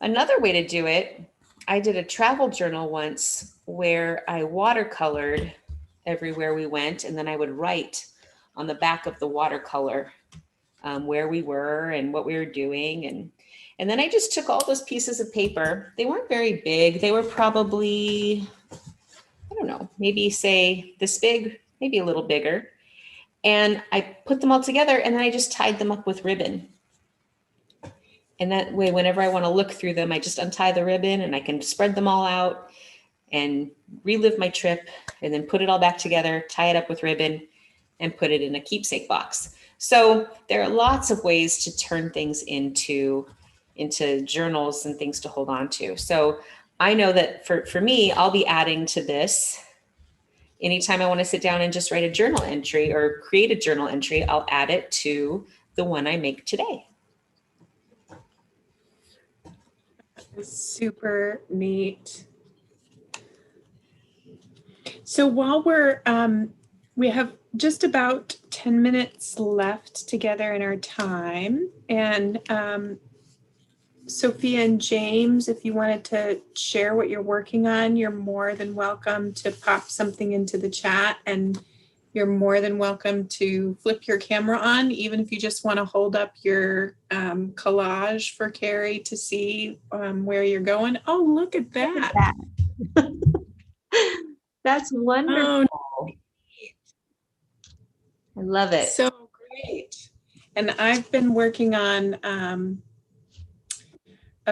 Another way to do it, I did a travel journal once where I watercolored everywhere we went, and then I would write on the back of the watercolor where we were and what we were doing. And then I just took all those pieces of paper. They weren't very big. They were probably, I don't know, maybe say this big, maybe a little bigger. And I put them all together, and then I just tied them up with ribbon. And that way, whenever I want to look through them, I just untie the ribbon and I can spread them all out and relive my trip, and then put it all back together, tie it up with ribbon, and put it in a keepsake box. So there are lots of ways to turn things into journals and things to hold on to. So I know that for me, I'll be adding to this. Anytime I want to sit down and just write a journal entry or create a journal entry, I'll add it to the one I make today. Super neat. So while we have just about 10 minutes left together in our time, and Sophia and James, if you wanted to share what you're working on, you're more than welcome to pop something into the chat, and you're more than welcome to flip your camera on, even if you just want to hold up your collage for Cari to see where you're going. Oh, look at that. That's wonderful. Oh, I love it. So great. And I've been working on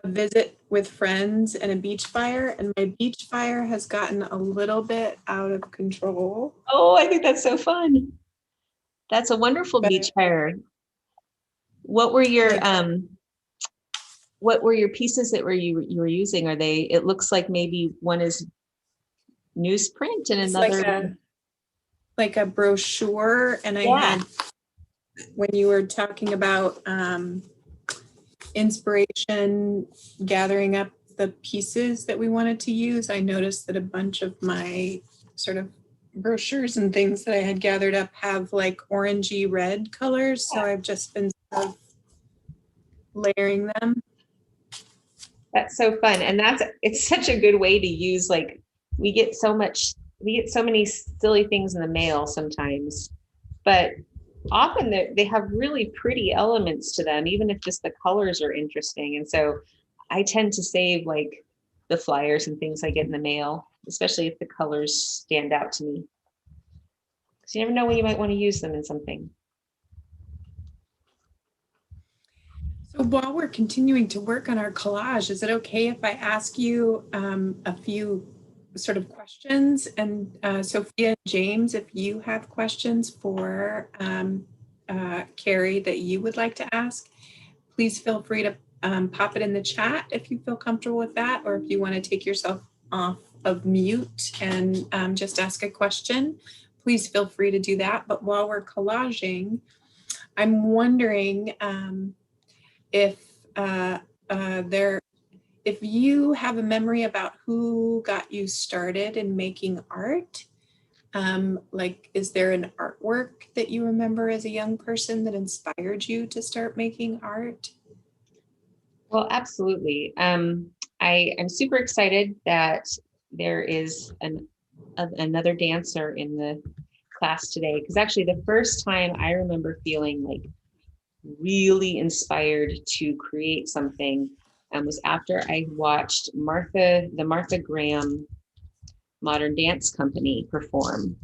a visit with friends and a beach fire, and my beach fire has gotten a little bit out of control. Oh, I think that's so fun. That's a wonderful beach fire. What were your pieces that you were using? Are they, it looks like maybe one is newsprint and another like a brochure. And I had, when you were talking about inspiration, gathering up the pieces that we wanted to use, I noticed that a bunch of my sort of brochures and things that I had gathered up have like orangey red colors. So I've just been sort of layering them. That's so fun. And it's such a good way to use, like, we get so many silly things in the mail sometimes, but often they have really pretty elements to them, even if just the colors are interesting. And so I tend to save like the flyers and things I get in the mail, especially if the colors stand out to me. Because you never know when you might want to use them in something. So while we're continuing to work on our collage, is it okay if I ask you a few sort of questions? And Sophia and James, if you have questions for Cari that you would like to ask, please feel free to pop it in the chat if you feel comfortable with that, or if you want to take yourself off of mute and just ask a question, please feel free to do that. But while we're collaging, I'm wondering if you have a memory about who got you started in making art. Like, is there an artwork that you remember as a young person that inspired you to start making art? Well, absolutely. I'm super excited that there is another dancer in the class today, because actually the first time I remember feeling like really inspired to create something was after I watched the Martha Graham Modern Dance Company perform.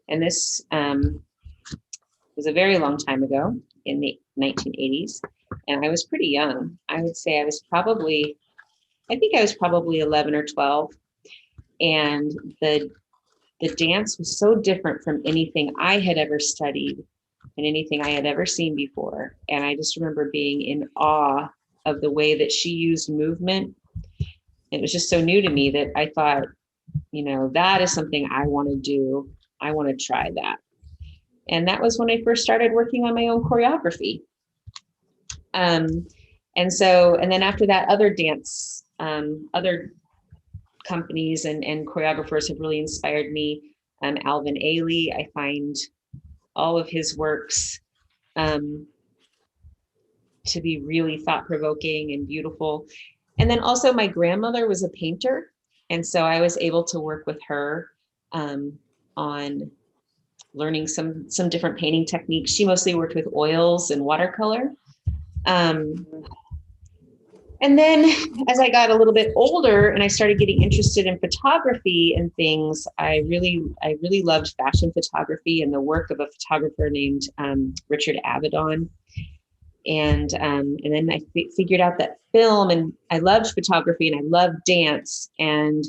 And this was a very long time ago in the 1980s. And I was pretty young. I would say I think I was probably 11 or 12. And the dance was so different from anything I had ever studied and anything I had ever seen before. And I just remember being in awe of the way that she used movement. It was just so new to me that I thought, that is something I want to do. I want to try that. And that was when I first started working on my own choreography. And then after that, other dance, other companies and choreographers have really inspired me. Alvin Ailey, I find all of his works to be really thought-provoking and beautiful. And then also my grandmother was a painter. And so I was able to work with her on learning some different painting techniques. She mostly worked with oils and watercolor. And then as I got a little bit older and I started getting interested in photography and things, I really loved fashion photography and the work of a photographer named Richard Avedon. And then I figured out that film, and I loved photography and I loved dance, and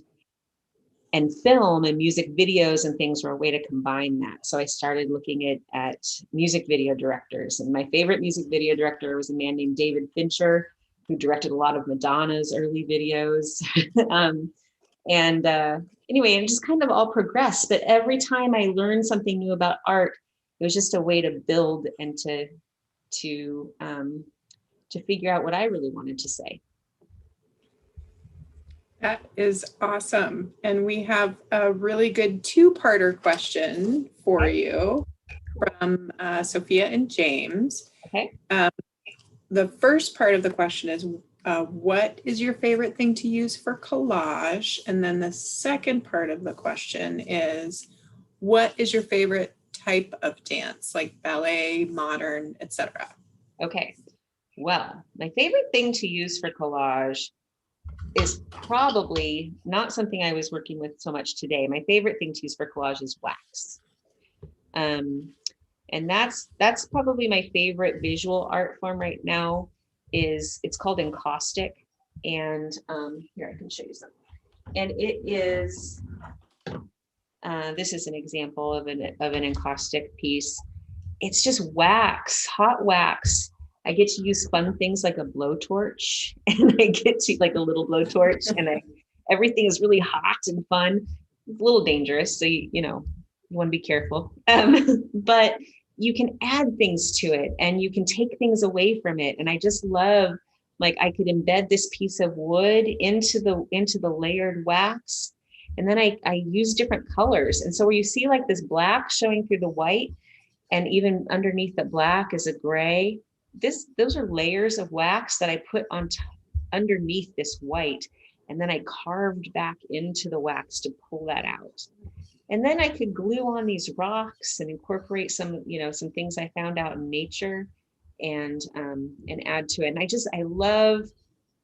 film and music videos and things were a way to combine that. So I started looking at music video directors, and my favorite music video director was a man named David Fincher, who directed a lot of Madonna's early videos. Anyway, and just kind of all progressed. But every time I learned something new about art, it was just a way to build and to figure out what I really wanted to say. That is awesome. And we have a really good two-parter question for you from Sophia and James. Okay. The first part of the question is, what is your favorite thing to use for collage? And then the second part of the question is, what is your favorite type of dance, like ballet, modern, etc.? Okay, well, my favorite thing to use for collage is probably not something I was working with so much today. My favorite thing to use for collage is wax. And that's probably my favorite visual art form right now. It's called encaustic. And here, I can show you something. And it is, this is an example of an encaustic piece. It's just wax, hot wax. I get to use fun things like a blowtorch, and I get to like a little blowtorch, and everything is really hot and fun. It's a little dangerous, so you want to be careful. But you can add things to it, and you can take things away from it. And I just love, like, I could embed this piece of wood into the layered wax, and then I use different colors. And so where you see like this black showing through the white, and even underneath the black is a gray. Those are layers of wax that I put on underneath this white, and then I carved back into the wax to pull that out. And then I could glue on these rocks and incorporate some things I found out in nature, and add to it. And I love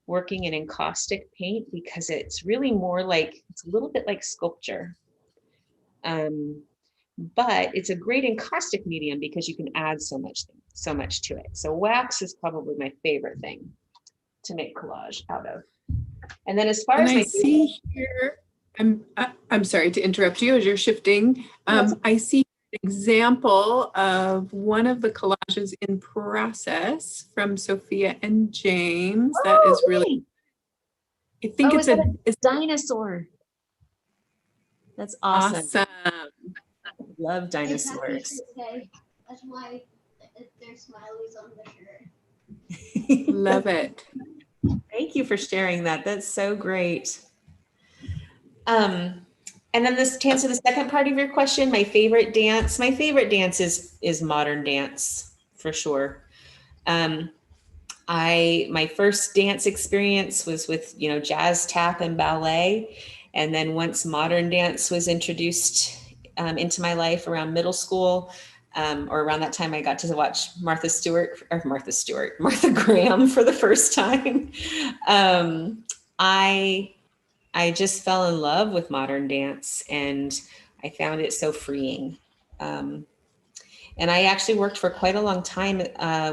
working in encaustic paint because it's really more like, it's a little bit like sculpture. But it's a great encaustic medium because you can add so much to it. So wax is probably my favorite thing to make collage out of. And then as far as I see here, I'm sorry to interrupt you as you're shifting. I see an example of one of the collages in process from Sophia and James. That is really, I think it's a dinosaur. That's awesome. Love dinosaurs. That's why there's smileys on the shirt. Love it. Thank you for sharing that. That's so great. And then to answer the second part of your question, my favorite dance is modern dance for sure. My first dance experience was with, jazz, tap, and ballet. And then once modern dance was introduced into my life around middle school, or around that time, I got to watch Martha Graham for the first time. I just fell in love with modern dance, and I found it so freeing. And I actually worked for quite a long time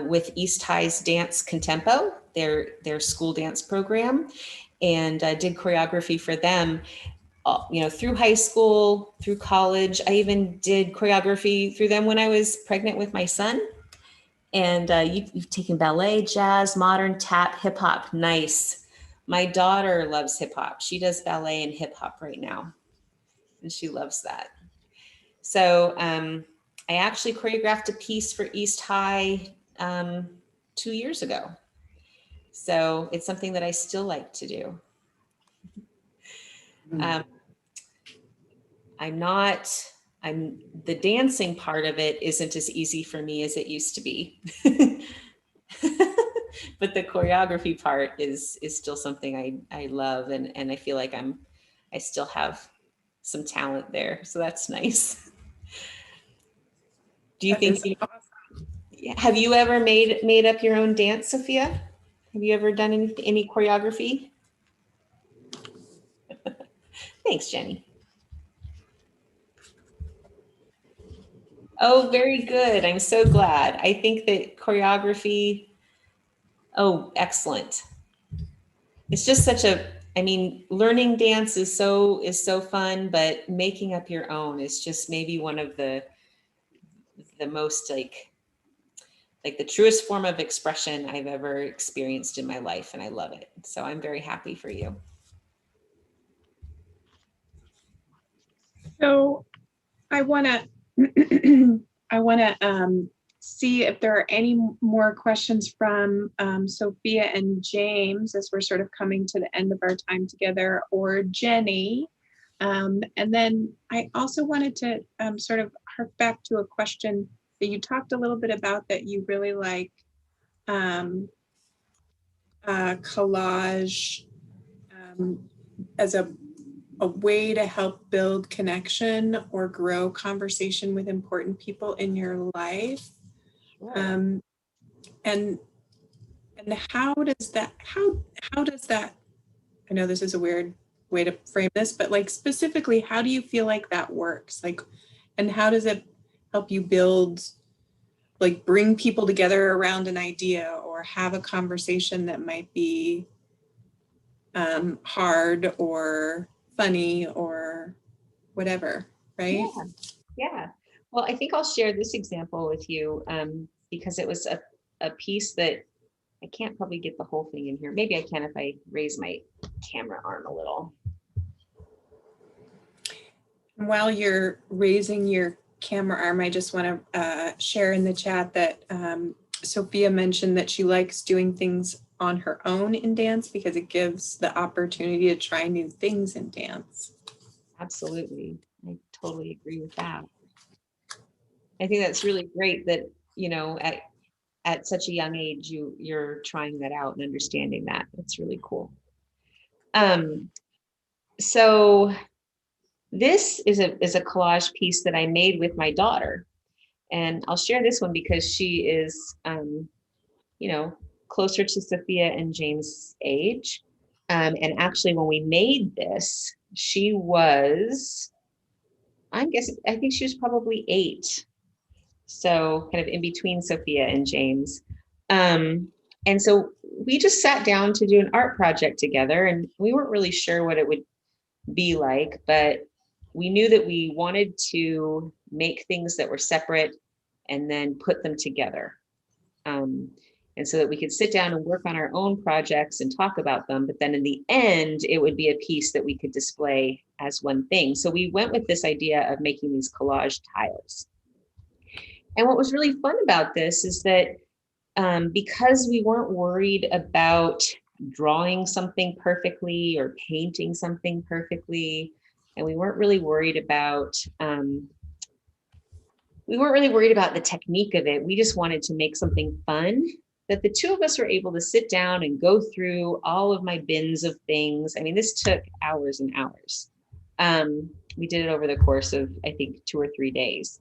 with East High's Dance Contempo, their school dance program, and did choreography for them. Through high school, through college. I even did choreography through them when I was pregnant with my son. And you've taken ballet, jazz, modern, tap, hip hop. Nice. My daughter loves hip hop. She does ballet and hip hop right now, and she loves that. So I actually choreographed a piece for East High 2 years ago. So it's something that I still like to do. The dancing part of it isn't as easy for me as it used to be. But the choreography part is still something I love, and I feel like I still have some talent there. So that's nice. Do you think have you ever made up your own dance, Sophia? Have you ever done any choreography? Thanks, Jenny. Oh, very good. I'm so glad. I think that choreography, excellent. It's just learning dance is so fun, but making up your own is just maybe one of the most like the truest form of expression I've ever experienced in my life. And I love it. So I'm very happy for you. So I want to see if there are any more questions from Sophia and James as we're sort of coming to the end of our time together, or Jenny. And then I also wanted to sort of hark back to a question that you talked a little bit about that you really like collage as a way to help build connection or grow conversation with important people in your life? Sure. And how does that, I know this is a weird way to frame this, but like specifically, how do you feel like that works? Like, and how does it help you build, like bring people together around an idea or have a conversation that might be hard or funny or whatever, right? Yeah. Yeah. Well, I think I'll share this example with you because it was a piece that I can't probably get the whole thing in here. Maybe I can if I raise my camera arm a little. While you're raising your camera arm, I just want to share in the chat that Sophia mentioned that she likes doing things on her own in dance because it gives the opportunity to try new things in dance. Absolutely. I totally agree with that. I think that's really great that, you know, at such a young age, you're trying that out and understanding that. That's really cool. So this is a collage piece that I made with my daughter. And I'll share this one because she is, you know, closer to Sophia and James' age. And actually, when we made this, she was, I think she was probably 8. So kind of in between Sophia and James. And so we just sat down to do an art project together, and we weren't really sure what it would be like, but we knew that we wanted to make things that were separate and then put them together. And so that we could sit down and work on our own projects and talk about them. But then in the end, it would be a piece that we could display as one thing. So we went with this idea of making these collage tiles. And what was really fun about this is that because we weren't worried about drawing something perfectly or painting something perfectly, and we weren't really worried about the technique of it. We just wanted to make something fun, that the two of us were able to sit down and go through all of my bins of things. I mean, this took hours and hours. We did it over the course of, I think, 2 or 3 days.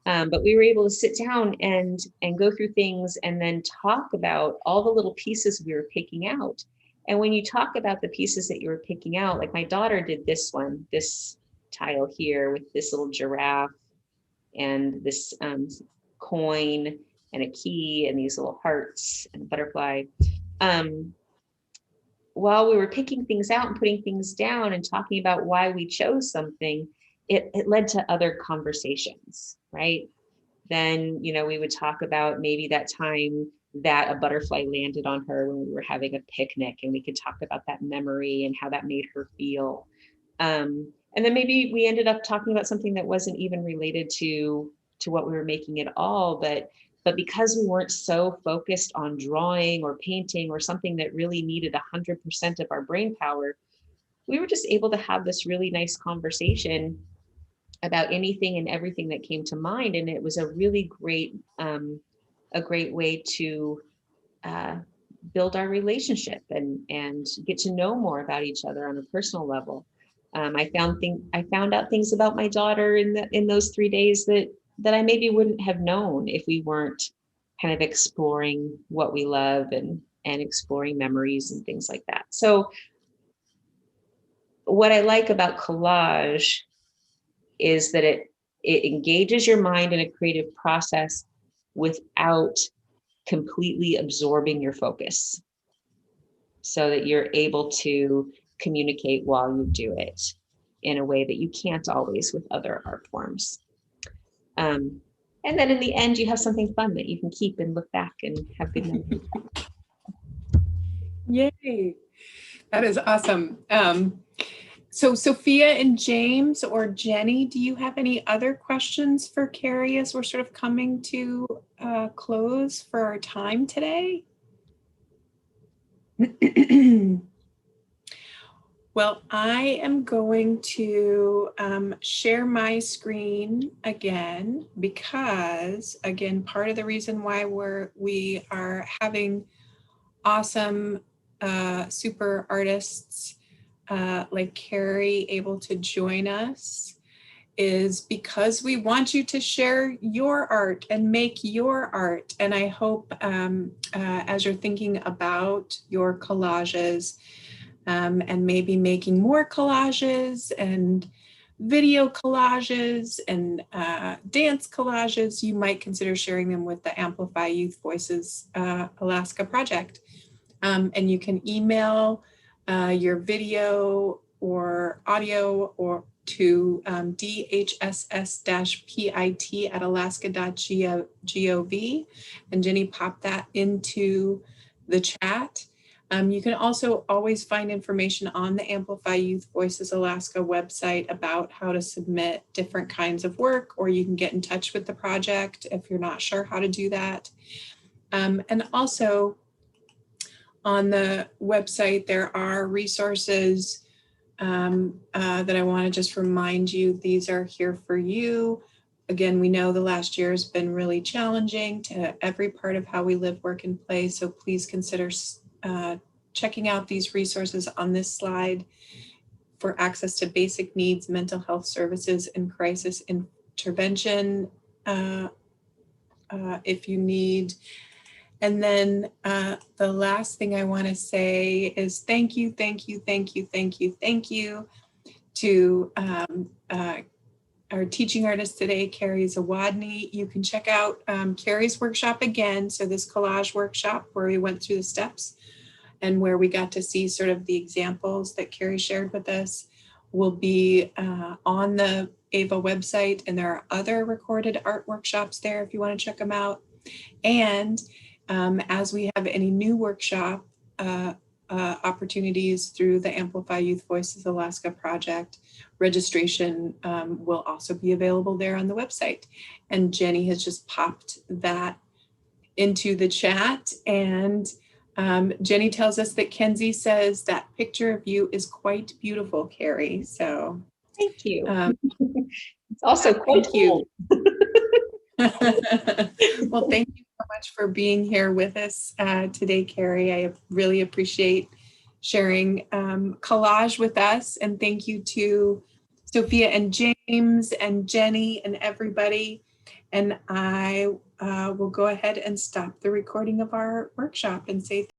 But we were able to sit down and go through things and then talk about all the little pieces we were picking out. And when you talk about the pieces that you were picking out, like my daughter did this one, this tile here with this little giraffe and this coin and a key and these little hearts and a butterfly. While we were picking things out and putting things down and talking about why we chose something, it led to other conversations, right? Then, you know, we would talk about maybe that time that a butterfly landed on her when we were having a picnic, and we could talk about that memory and how that made her feel. And then maybe we ended up talking about something that wasn't even related to what we were making at all, but because we weren't so focused on drawing or painting or something that really needed 100% of our brain power, we were just able to have this really nice conversation about anything and everything that came to mind. And it was a really great way to build our relationship and get to know more about each other on a personal level. I found out things about my daughter in those 3 days that I maybe wouldn't have known if we weren't kind of exploring what we love and exploring memories and things like that. So what I like about collage is that it engages your mind in a creative process without completely absorbing your focus, so that you're able to communicate while you do it in a way that you can't always with other art forms. And then in the end, you have something fun that you can keep and look back and have good memories. Yay, that is awesome. So Sophia and James or Jenny, do you have any other questions for Cari as we're sort of coming to a close for our time today? Well, I am going to share my screen again, because again, part of the reason why we are having awesome super artists like Cari able to join us is because we want you to share your art and make your art. And I hope as you're thinking about your collages and maybe making more collages and video collages and dance collages, you might consider sharing them with the Amplify Youth Voices Alaska project. And you can email your video or audio or to dhss-pit@alaska.gov, and Jenny popped that into the chat. You can also always find information on the Amplify Youth Voices Alaska website about how to submit different kinds of work, or you can get in touch with the project if you're not sure how to do that. And also on the website, there are resources that I want to just remind you, these are here for you. Again, we know the last year has been really challenging to every part of how we live, work, and play. So please consider checking out these resources on this slide for access to basic needs, mental health services, and crisis intervention if you need. And then the last thing I want to say is thank you to our teaching artist today, Cari Zawodny. You can check out Cari's workshop again. So this collage workshop where we went through the steps and where we got to see sort of the examples that Cari shared with us will be on the AVA website. And there are other recorded art workshops there if you want to check them out. And as we have any new workshop opportunities through the Amplify Youth Voices Alaska project, registration will also be available there on the website. And Jenny has just popped that into the chat. And Jenny tells us that Kenzie says that picture of you is quite beautiful, Cari. So thank you. It's also quite you. Well, thank you so much for being here with us today, Cari. I really appreciate sharing collage with us. And thank you to Sophia and James and Jenny and everybody. And I will go ahead and stop the recording of our workshop and say